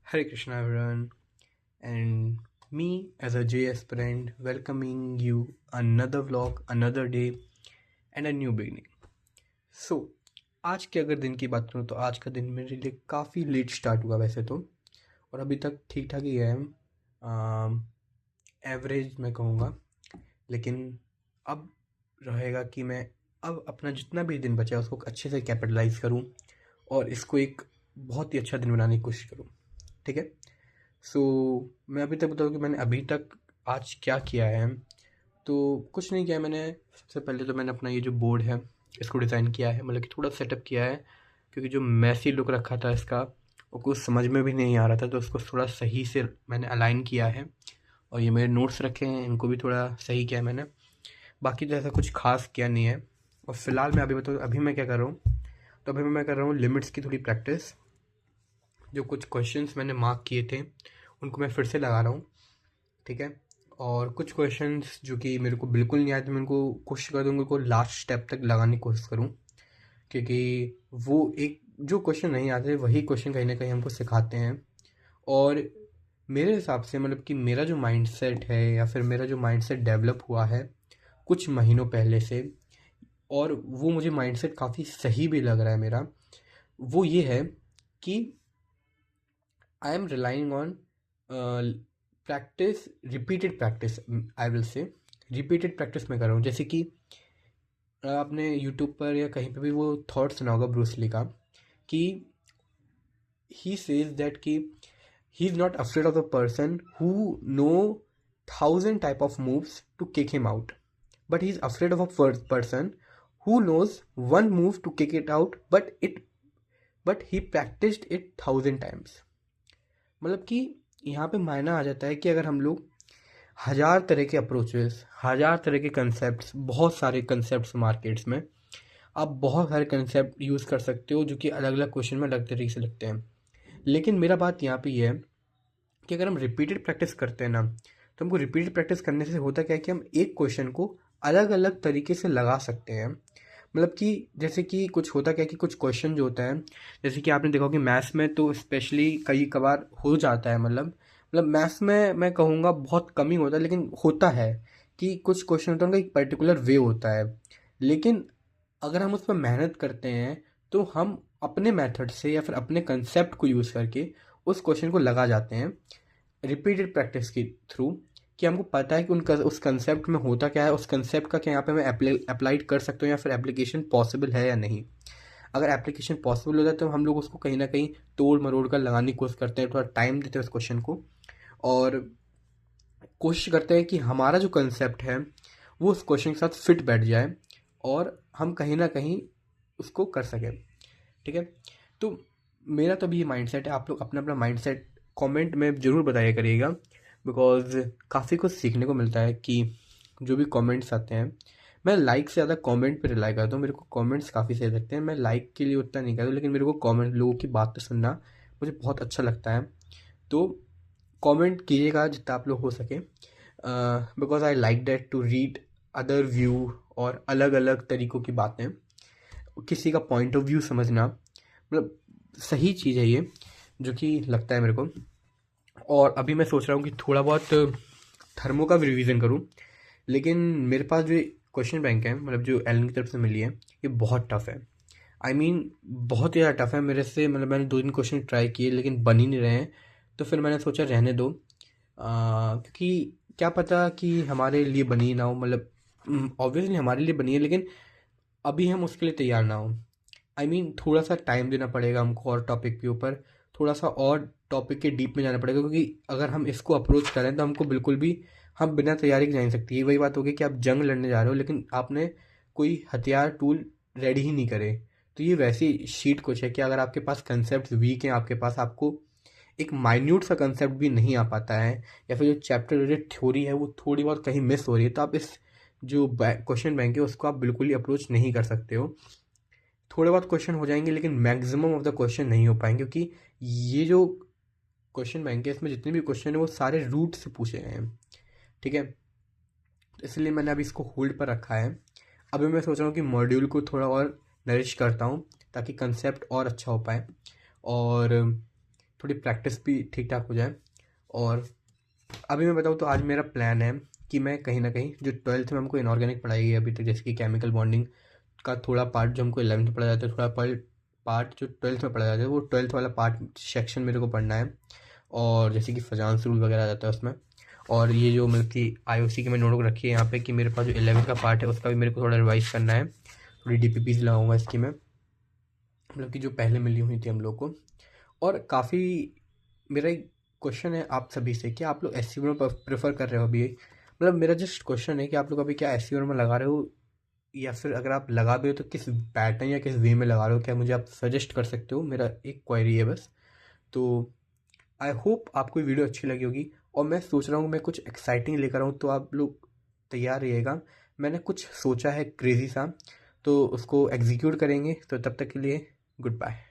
Hare Krishna everyone, and me as a J aspirant welcoming you another vlog, another day and a new beginning. So आज के अगर दिन की बात करूँ तो आज का दिन मेरे लिए काफ़ी लेट स्टार्ट हुआ वैसे तो, और अभी तक ठीक ठाक ही है, एवरेज मैं कहूँगा। लेकिन अब रहेगा कि मैं अब अपना जितना भी दिन बचा है उसको अच्छे से कैपिटलाइज करूँ और इसको एक बहुत ही अच्छा दिन बनाने की कोशिश करूँ। ठीक है। सो मैं अभी तक बताऊँ कि मैंने अभी तक आज क्या किया है। तो कुछ नहीं किया मैंने। सबसे पहले तो मैंने अपना ये जो बोर्ड है इसको डिज़ाइन किया है, मतलब कि थोड़ा सेटअप किया है, क्योंकि जो मैसी लुक रखा था इसका वो कुछ समझ में भी नहीं आ रहा था, तो उसको थोड़ा सही से मैंने अलाइन किया है। और ये मेरे नोट्स रखे हैं, इनको भी थोड़ा सही किया है मैंने। बाकी तो ऐसा कुछ खास किया नहीं है। और फिलहाल मैं अभी बताऊँ अभी मैं क्या कर रहा हूँ, तो अभी मैं कर रहा हूँ लिमिट्स की थोड़ी प्रैक्टिस। जो कुछ क्वेश्चंस मैंने मार्क किए थे उनको मैं फिर से लगा रहा हूँ। ठीक है। और कुछ क्वेश्चंस जो कि मेरे को बिल्कुल नहीं आए तो मैं उनको कोशिश कर दूँगा उनको लास्ट स्टेप तक लगाने की कोशिश करूँ, क्योंकि वो एक जो क्वेश्चन नहीं आते वही क्वेश्चन कहीं ना कहीं हमको सिखाते हैं। और मेरे हिसाब से मतलब कि मेरा जो माइंडसेट है या फिर मेरा जो माइंडसेट डेवलप हुआ है कुछ महीनों पहले से, और वो मुझे माइंडसेट काफ़ी सही भी लग रहा है मेरा, वो ये है कि I am relying on practice, repeated practice. I will say repeated practice मैं कर रहा हूँ। जैसे कि आपने यूट्यूब पर या कहीं पे भी वो थॉट सुना होगा ब्रूस ली का, कि ही सेज दैट कि he is not afraid of the person who know 1000 type of moves to kick him out, but he is afraid of a person who knows one move to kick it out, but he practiced it 1000 times। मतलब कि यहाँ पे मायना आ जाता है कि अगर हम लोग हज़ार तरह के अप्रोचेस, हज़ार तरह के कंसेप्ट्स, बहुत सारे कंसेप्ट्स मार्केट्स में आप बहुत सारे कंसेप्ट यूज़ कर सकते हो जो कि अलग अलग क्वेश्चन में अलग तरीके से लगते हैं। लेकिन मेरा बात यहाँ पे ये है कि अगर हम रिपीटेड प्रैक्टिस करते हैं ना, तो हमको रिपीटेड प्रैक्टिस करने से होता क्या है कि हम एक क्वेश्चन को अलग अलग तरीके से लगा सकते हैं। मतलब कि जैसे कि कुछ होता क्या है कि कुछ क्वेश्चन जो होता है, जैसे कि आपने देखा हो कि मैथ्स में तो स्पेशली कई कबार हो जाता है, मतलब मैथ्स में मैं कहूँगा बहुत कम ही होता है, लेकिन होता है कि कुछ क्वेश्चन होता है उनका एक पर्टिकुलर वे होता है। लेकिन अगर हम उस पर मेहनत करते हैं तो हम अपने मेथड से या फिर अपने कंसेप्ट को यूज़ करके उस क्वेश्चन को लगा जाते हैं रिपीटेड प्रैक्टिस के थ्रू, कि हमको पता है कि उनका उस कंसेप्ट में होता क्या है, उस कंसेप्ट का क्या यहाँ पे मैं अप्लाइड कर सकता हूँ या फिर एप्लीकेशन पॉसिबल है या नहीं। अगर एप्लीकेशन पॉसिबल होता है तो हम लोग उसको कहीं ना कहीं तोड़ मरोड़ कर लगाने की कोशिश करते हैं, थोड़ा टाइम देते हैं उस क्वेश्चन को, और कोशिश करते हैं कि हमारा जो कंसेप्ट है वो उस क्वेश्चन के साथ फिट बैठ जाए और हम कहीं ना कहीं उसको कर सकें। ठीक है। तो मेरा तो अभी ये माइंडसेट है। आप लोग अपना अपना माइंडसेट कमेंट में ज़रूर बताया करिएगा, बिकॉज़ काफ़ी कुछ सीखने को मिलता है कि जो भी कमेंट्स आते हैं, मैं लाइक से ज़्यादा कमेंट पे रिलाई करता हूँ। मेरे को कमेंट्स काफ़ी सही लगते हैं। मैं लाइक के लिए उतना नहीं करता, लेकिन मेरे को कमेंट, लोगों की बातें सुनना मुझे बहुत अच्छा लगता है। तो कमेंट कीजिएगा जितना आप लोग हो सके, because I like that to read other view और अलग अलग तरीक़ों की बातें, किसी का पॉइंट ऑफ व्यू समझना, मतलब सही चीज़ है ये, जो कि लगता है मेरे को। और अभी मैं सोच रहा हूँ कि थोड़ा बहुत थर्मो का भी रिवीजन करूँ, लेकिन मेरे पास जो क्वेश्चन बैंक है, मतलब जो एलन की तरफ से मिली है, ये बहुत टफ़ है। आई मीन बहुत ही ज़्यादा टफ़ है मेरे से। मतलब मैंने 2 दिन क्वेश्चन ट्राई किए लेकिन बन ही नहीं रहे हैं, तो फिर मैंने सोचा रहने दो, क्योंकि क्या पता कि हमारे लिए बनी ना हो। मतलब ऑब्वियसली हमारे लिए बनी है, लेकिन अभी हम उसके लिए तैयार ना हो। आई मीन थोड़ा सा टाइम देना पड़ेगा हमको और टॉपिक के ऊपर, थोड़ा सा और टॉपिक के डीप में जाना पड़ेगा, क्योंकि अगर हम इसको अप्रोच करें तो हमको बिल्कुल भी हम बिना तैयारी के जा नहीं सकती। वही बात होगी कि आप जंग लड़ने जा रहे हो लेकिन आपने कोई हथियार टूल रेडी ही नहीं करे। तो ये वैसी शीट कुछ है कि अगर आपके पास कंसेप्ट वीक हैं, आपके पास आपको एक माइन्यूट सा कंसेप्ट भी नहीं आ पाता है, या फिर जो चैप्टर रिलेटेड थ्योरी है वो थोड़ी बहुत कहीं मिस हो रही है, तो आप इस जो क्वेश्चन बैंक है उसको आप बिल्कुल ही अप्रोच नहीं कर सकते हो। थोड़े बहुत क्वेश्चन हो जाएंगे लेकिन मैक्सिमम ऑफ द क्वेश्चन नहीं हो पाएंगे, क्योंकि ये जो क्वेश्चन बैंक है इसमें जितने भी क्वेश्चन है वो सारे रूट से पूछे गए हैं। ठीक है। तो इसलिए मैंने अभी इसको होल्ड पर रखा है। अभी मैं सोच रहा हूँ कि मॉड्यूल को थोड़ा और नरिश करता हूँ ताकि कंसेप्ट और अच्छा हो पाए। और थोड़ी प्रैक्टिस भी ठीक ठाक हो जाए। और अभी मैं बताऊँ तो आज मेरा प्लान है कि मैं कहीं ना कहीं जो 12th में हमको इनऑर्गेनिक पढ़ाई है अभी तक, जैसे कि केमिकल बॉन्डिंग का थोड़ा पार्ट जो हमको 11th में पढ़ा जाता है, थोड़ा पार्ट जो 12th में पढ़ा जाता है, वो 12th वाला पार्ट सेक्शन मेरे को पढ़ना है। और जैसे कि फजांस रूल वगैरह आ जाता है उसमें। और ये जो मतलब कि आईओसी की मैं नोटबुक रखी है यहाँ पे, कि मेरे पास जो 11th का पार्ट है उसका भी मेरे को थोड़ा रिवाइज करना है। थोड़ी डीपीपीज लगाऊंगा इसकी मैं, मतलब कि जो पहले मिली हुई थी हम लोग को। और काफ़ी मेरा एक क्वेश्चन है आप सभी से कि आप लोग एस में प्रेफर कर रहे हो अभी, मतलब मेरा जस्ट क्वेश्चन है कि आप लोग अभी क्या एस में लगा रहे हो, या फिर अगर आप लगा भी हो तो किस पैटर्न या किस वे में लगा रहे हो, क्या मुझे आप सजेस्ट कर सकते हो? मेरा एक क्वेरी है बस। तो आई होप आपको ये वीडियो अच्छी लगी होगी, और मैं सोच रहा हूँ मैं कुछ एक्साइटिंग लेकर आऊँ, तो आप लोग तैयार रहिएगा। मैंने कुछ सोचा है क्रेज़ी सा, तो उसको एग्जीक्यूट करेंगे। तो तब तक के लिए गुड बाय।